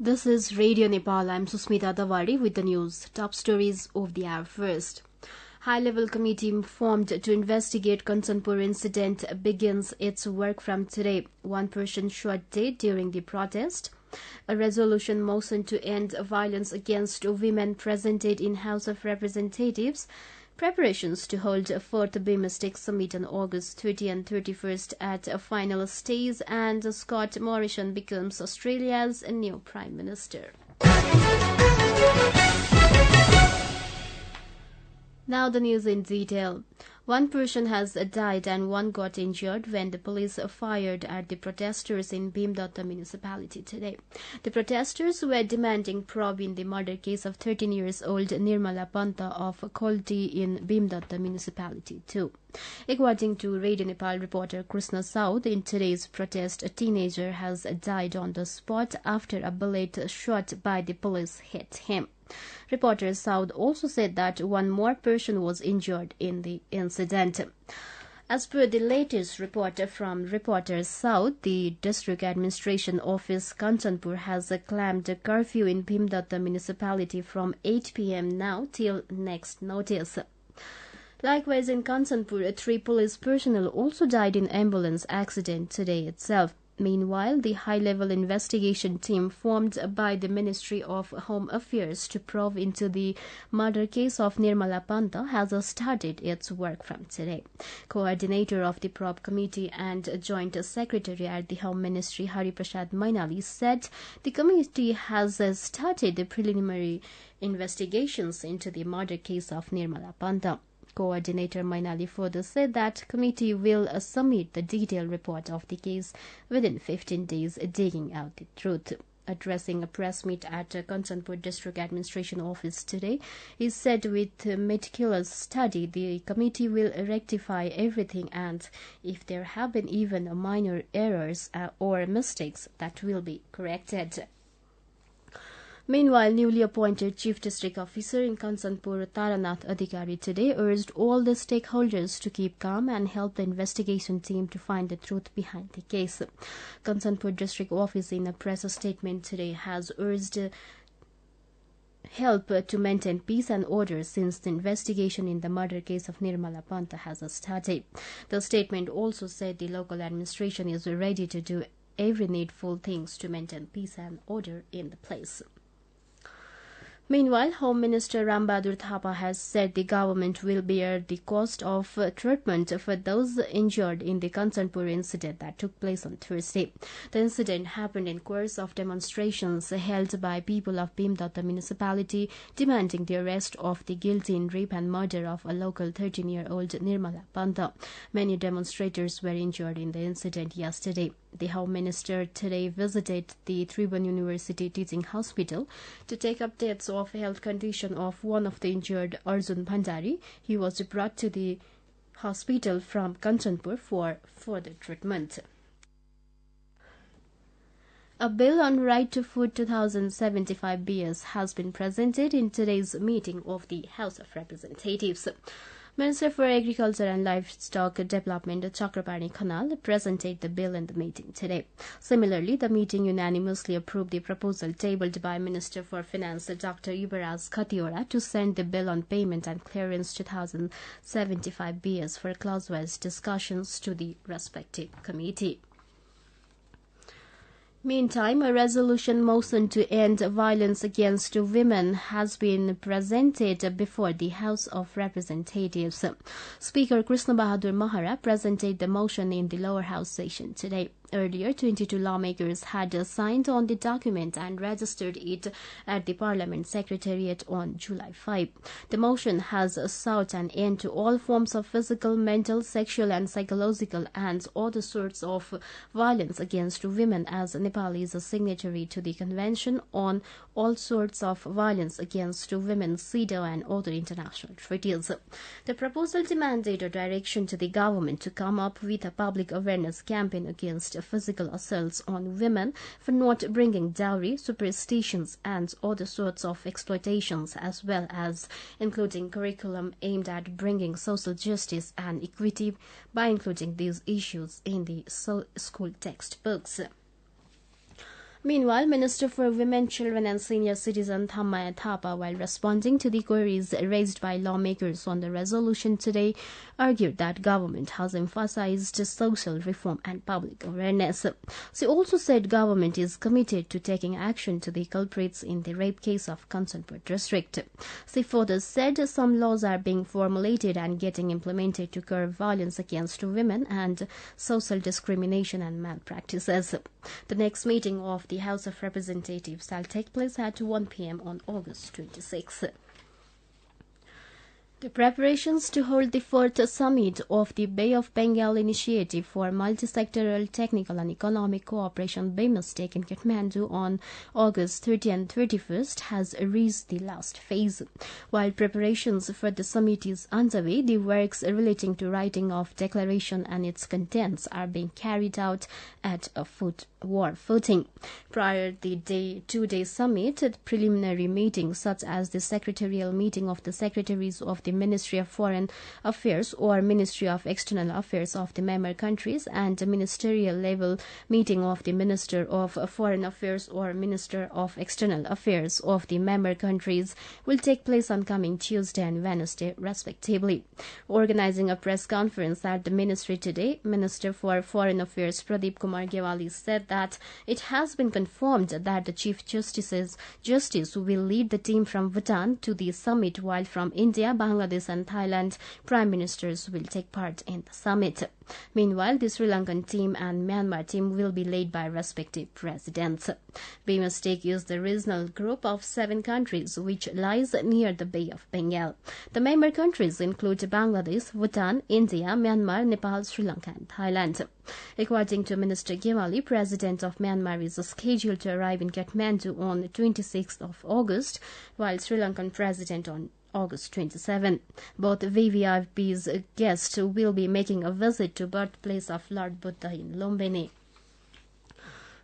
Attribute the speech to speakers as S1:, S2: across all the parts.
S1: This is Radio Nepal. I'm Sushmita Dawadi with the news. Top stories of the hour first. High-level committee formed to investigate Kanchanpur incident begins its work from today. One person shot dead during the protest. A resolution motion to end violence against women presented in House of Representatives. Preparations to hold a fourth BIMSTEC summit on August 30 and 31st at a final stage, and Scott Morrison becomes Australia's new Prime Minister. Now the news in detail. One person has died and one got injured when the police fired at the protesters in Bhimdatta municipality today. The protesters were demanding probe in the murder case of 13-year-old Nirmala Panta of Kholti in Bhimdatta municipality too. According to Radio Nepal reporter Krishna Saud, in today's protest, a teenager has died on the spot after a bullet shot by the police hit him. Reporter Saud also said that one more person was injured in the incident. As per the latest report from reporter Saud, the District Administration Office Kanchanpur has claimed a curfew in Bhimdatta municipality from 8 p.m. now till next notice. Likewise, in Kanchanpur, 3 police personnel also died in ambulance accident today itself. Meanwhile, the high-level investigation team formed by the Ministry of Home Affairs to probe into the murder case of Nirmala Panta has started its work from today. Coordinator of the probe committee and Joint Secretary at the Home Ministry, Hari Prasad Mainali, said the committee has started the preliminary investigations into the murder case of Nirmala Panta. Coordinator Mainali further said that committee will submit the detailed report of the case within 15 days, digging out the truth. Addressing a press meet at Kanchanpur District Administration Office today, he said with meticulous study, the committee will rectify everything, and if there have been even minor errors or mistakes, that will be corrected. Meanwhile, newly appointed Chief District Officer in Kanchanpur, Taranath Adhikari, today urged all the stakeholders to keep calm and help the investigation team to find the truth behind the case. Kanchanpur District Office, in a press statement today, has urged help to maintain peace and order since the investigation in the murder case of Nirmala Panta has started. The statement also said the local administration is ready to do every needful things to maintain peace and order in the place. Meanwhile, Home Minister Rambahadur Thapa has said the government will bear the cost of treatment for those injured in the Kanchanpur incident that took place on Thursday. The incident happened in course of demonstrations held by people of Bhimdatta municipality demanding the arrest of the guilty in rape and murder of a local 13-year-old Nirmala Panta. Many demonstrators were injured in the incident yesterday. The Home Minister today visited the Tribhuvan University Teaching Hospital to take updates of health condition of one of the injured, Arjun Bhandari. He was brought to the hospital from Kanchanpur for further treatment. A bill on right to food 2075 BS has been presented in today's meeting of the House of Representatives. Minister for Agriculture and Livestock Development Chakrapani Khanal presented the bill in the meeting today. Similarly, the meeting unanimously approved the proposal tabled by Minister for Finance Dr. Yubaraj Khatiora to send the bill on payment and clearance 2075 BS for clause-wise discussions to the respective committee. Meantime, a resolution motion to end violence against women has been presented before the House of Representatives. Speaker Krishna Bahadur Mahara presented the motion in the lower house session today. Earlier, 22 lawmakers had signed on the document and registered it at the Parliament Secretariat on July 5. The motion has sought an end to all forms of physical, mental, sexual and psychological and other sorts of violence against women, as Nepal is a signatory to the Convention on All Sorts of Violence Against Women, CEDAW, and other international treaties. The proposal demanded a direction to the government to come up with a public awareness campaign against physical assaults on women for not bringing dowry, superstitions, and other sorts of exploitations, as well as including curriculum aimed at bringing social justice and equity by including these issues in the school textbooks. Meanwhile, Minister for Women, Children and Senior Citizen Thamaya Thapa, while responding to the queries raised by lawmakers on the resolution today, argued that government has emphasized social reform and public awareness. She also said government is committed to taking action to the culprits in the rape case of Kanchanpur district. She further said some laws are being formulated and getting implemented to curb violence against women and social discrimination and malpractices. The next meeting of the House of Representatives shall take place at 1 p.m. on August 26. The preparations to hold the fourth summit of the Bay of Bengal Initiative for Multisectoral Technical and Economic Cooperation BIMSTEC in Kathmandu on August 30 and 31st has reached the last phase. While preparations for the summit is underway, the works relating to writing of declaration and its contents are being carried out at a footing. Prior to the two-day summit, preliminary meetings such as the secretarial meeting of the secretaries of the Ministry of Foreign Affairs or Ministry of External Affairs of the member countries and the ministerial level meeting of the Minister of Foreign Affairs or Minister of External Affairs of the member countries will take place on coming Tuesday and Wednesday respectively. Organizing a press conference at the ministry today, Minister for Foreign Affairs Pradeep Kumar Gyawali said that it has been confirmed that the Chief Justice will lead the team from Bhutan to the summit, while from India, Bangladesh and Thailand, Prime Ministers will take part in the summit. Meanwhile, the Sri Lankan team and Myanmar team will be led by respective presidents. BIMSTEC is the regional group of 7 countries which lies near the Bay of Bengal. The member countries include Bangladesh, Bhutan, India, Myanmar, Nepal, Sri Lanka and Thailand. According to Minister Gyawali, President of Myanmar is scheduled to arrive in Kathmandu on the 26th of August, while Sri Lankan President on August 27. Both VVIP's guests will be making a visit to birthplace of Lord Buddha in Lumbini.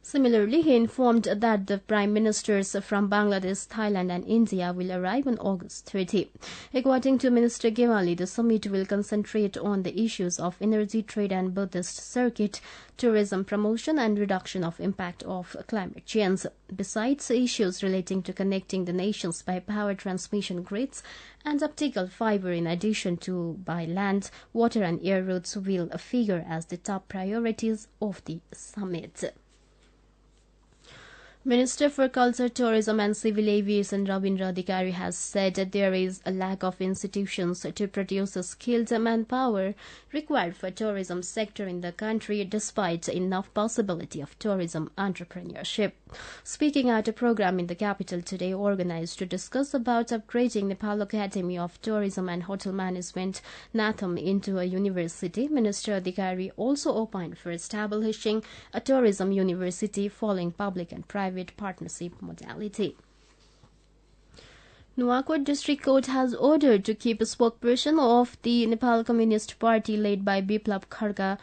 S1: Similarly, he informed that the Prime Ministers from Bangladesh, Thailand and India will arrive on August 30. According to Minister Gyawali, the summit will concentrate on the issues of energy, trade and Buddhist circuit, tourism promotion and reduction of impact of climate change. Besides, issues relating to connecting the nations by power transmission grids and optical fiber in addition to by land, water and air routes will figure as the top priorities of the summit. Minister for Culture, Tourism and Civil Aviation Rabindra Adhikari has said that there is a lack of institutions to produce skilled manpower required for tourism sector in the country despite enough possibility of tourism entrepreneurship. Speaking at a program in the capital today organized to discuss about upgrading Nepal Academy of Tourism and Hotel Management NATHM into a university, Minister Adhikari also opined for establishing a tourism university following public and private partnership modality. Nuwakot District Court has ordered to keep a spokesperson of the Nepal Communist Party led by Biplab Kharga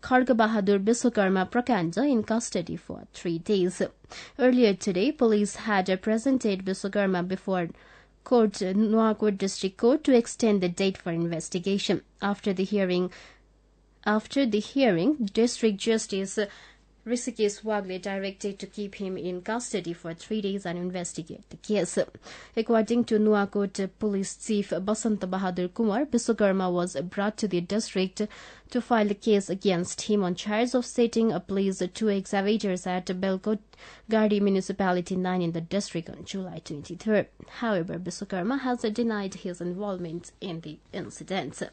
S1: Bahadur Biswakarma Prakanda in custody for 3 days. Earlier today, police had presented Biswakarma before Nuwakot District Court to extend the date for investigation. After the hearing, District Justice Rishikesh Wagle directed to keep him in custody for 3 days and investigate the case. According to Nuwakot Police Chief Basanta Bahadur Kumar, Biswakarma was brought to the district to file a case against him on charge of setting ablaze 2 excavators at Belkot Gardi Municipality 9 in the district on July 23rd. However, Biswakarma has denied his involvement in the incident.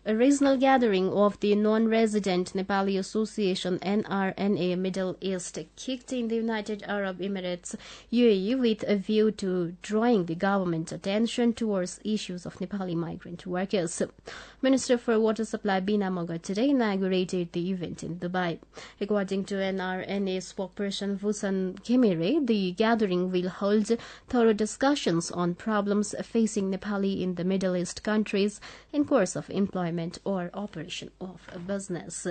S1: A regional gathering of the non-resident Nepali Association NRNA Middle East kicked in the United Arab Emirates UAE with a view to drawing the government's attention towards issues of Nepali migrant workers. Minister for Water Supply Bina Moga today inaugurated the event in Dubai. According to NRNA spokesperson Vusan Khemere, the gathering will hold thorough discussions on problems facing Nepali in the Middle East countries in course of employment or operation of a business.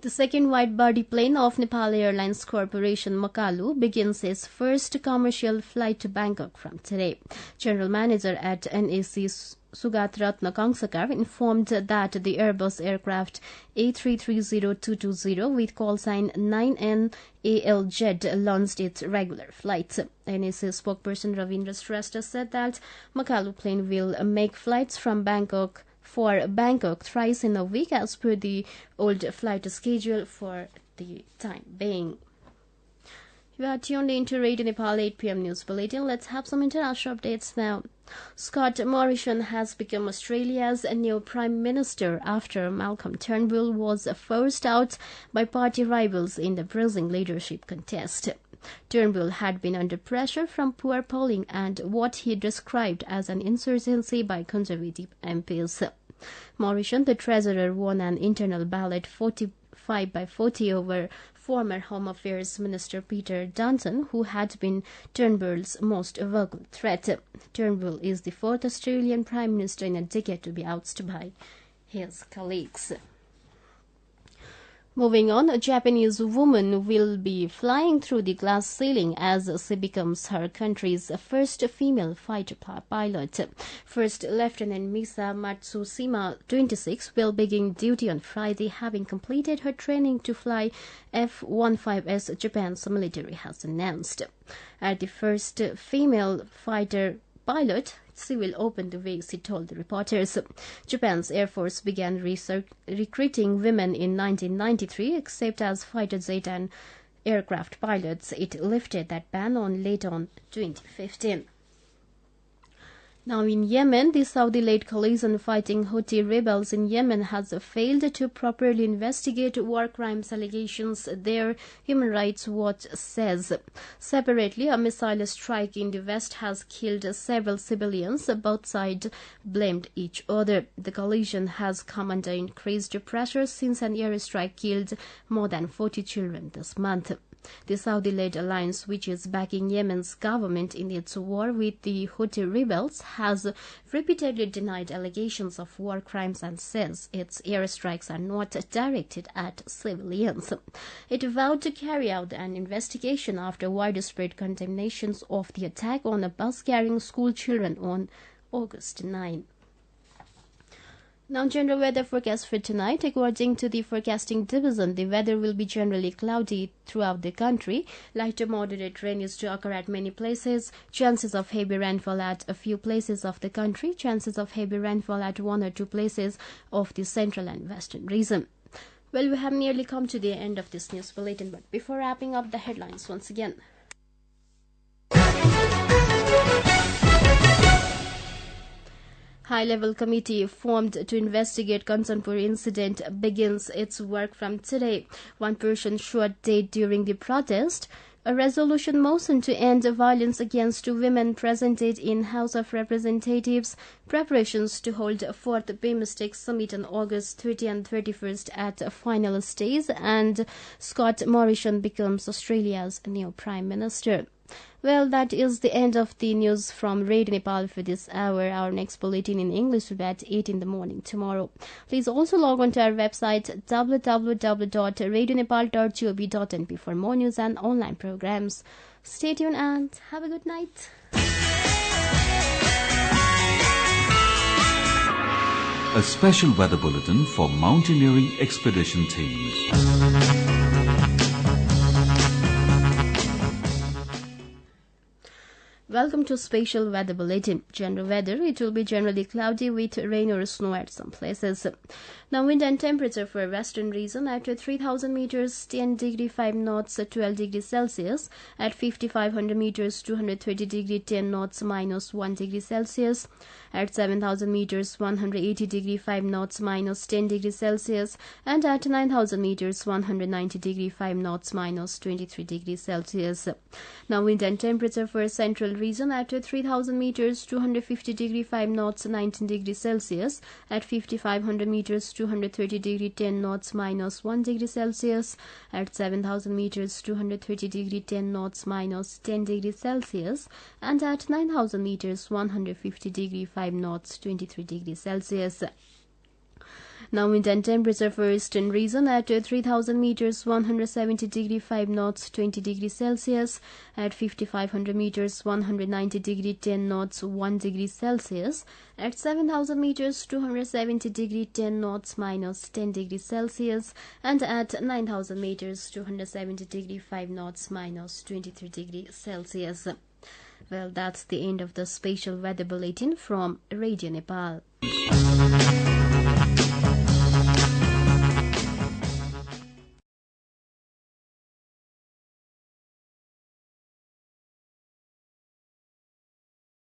S1: The second wide-body plane of Nepal Airlines Corporation Makalu begins its first commercial flight to Bangkok from today. General Manager at NAC Sugat Ratna Kangsakar informed that the Airbus aircraft A330-220 with call sign 9NALZ launched its regular flights. NAC spokesperson Ravindra Shrestha said that Makalu plane will make flights from Bangkok thrice in a week as per the old flight schedule for the time being. You are tuned into Radio Nepal 8 p.m. News Bulletin. Let's have some international updates now. Scott Morrison has become Australia's new Prime Minister after Malcolm Turnbull was forced out by party rivals in the bruising leadership contest. Turnbull had been under pressure from poor polling and what he described as an insurgency by Conservative MPs. Morrison, the Treasurer, won an internal ballot 45-40 over former Home Affairs Minister Peter Dutton, who had been Turnbull's most vocal threat. Turnbull is the fourth Australian Prime Minister in a decade to be ousted by his colleagues. Moving on, a Japanese woman will be flying through the glass ceiling as she becomes her country's first female fighter pilot. First Lieutenant Misa Matsushima, 26, will begin duty on Friday, having completed her training to fly F-15, Japan's military has announced. As the first female fighter pilot, she will open the way, she told the reporters. Japan's Air Force began recruiting women in 1993, except as fighter jet and aircraft pilots. It lifted that ban on late on 2015. Now in Yemen, the Saudi-led coalition fighting Houthi rebels in Yemen has failed to properly investigate war crimes allegations, their Human Rights Watch says. Separately, a missile strike in the west has killed several civilians. Both sides blamed each other. The coalition has come under increased pressure since an airstrike killed more than 40 children this month. The Saudi-led alliance, which is backing Yemen's government in its war with the Houthi rebels, has repeatedly denied allegations of war crimes and says its airstrikes are not directed at civilians. It vowed to carry out an investigation after widespread condemnations of the attack on a bus carrying school children on August 9. Now, general weather forecast for tonight. According to the forecasting division, the weather will be generally cloudy throughout the country. Light to moderate rain is to occur at many places. Chances of heavy rainfall at a few places of the country. Chances of heavy rainfall at one or two places of the central and western region. Well, we have nearly come to the end of this news bulletin, but before wrapping up the headlines once again. High-level committee formed to investigate Kanchanpur incident begins its work from today. One person shot dead during the protest. A resolution motion to end violence against women presented in House of Representatives. Preparations to hold a fourth BIMSTEC summit on August 30 and 31st at a final stage. And Scott Morrison becomes Australia's new Prime Minister. Well, that is the end of the news from Radio Nepal for this hour. Our next bulletin in English will be at 8 in the morning tomorrow. Please also log on to our website www.radionepal.gov.np for more news and online programs. Stay tuned and have a good night.
S2: A special weather bulletin for mountaineering expedition teams.
S1: Welcome to Special Weather Bulletin. General weather, it will be generally cloudy with rain or snow at some places. Now, wind and temperature for western region at 3,000 meters, 10 degree 5 knots, 12 degrees Celsius. At 5,500 meters, 230 degree 10 knots, minus 1 degree Celsius. At 7,000 meters, 180 degree 5 knots, minus 10 degrees Celsius. And at 9,000 meters, 190 degree 5 knots, minus 23 degrees Celsius. Now, wind and temperature for central region at 3,000 meters, 250 degree 5 knots, 19 degrees Celsius. At 5,500 meters, 230 degree 10 knots, minus 1 degree Celsius. At 7,000 meters, 230 degree 10 knots, minus 10 degrees Celsius. And at 9,000 meters, 150 degree 5 knots, 23 degrees Celsius. Now wind and temperature for eastern region at 3000 meters 170 degree 5 knots 20 degree Celsius, at 5500 meters 190 degree 10 knots 1 degree Celsius, at 7000 meters 270 degree 10 knots minus 10 degree Celsius, and at 9000 meters 270 degree 5 knots minus 23 degree Celsius. Well, that's the end of the special weather bulletin from Radio Nepal.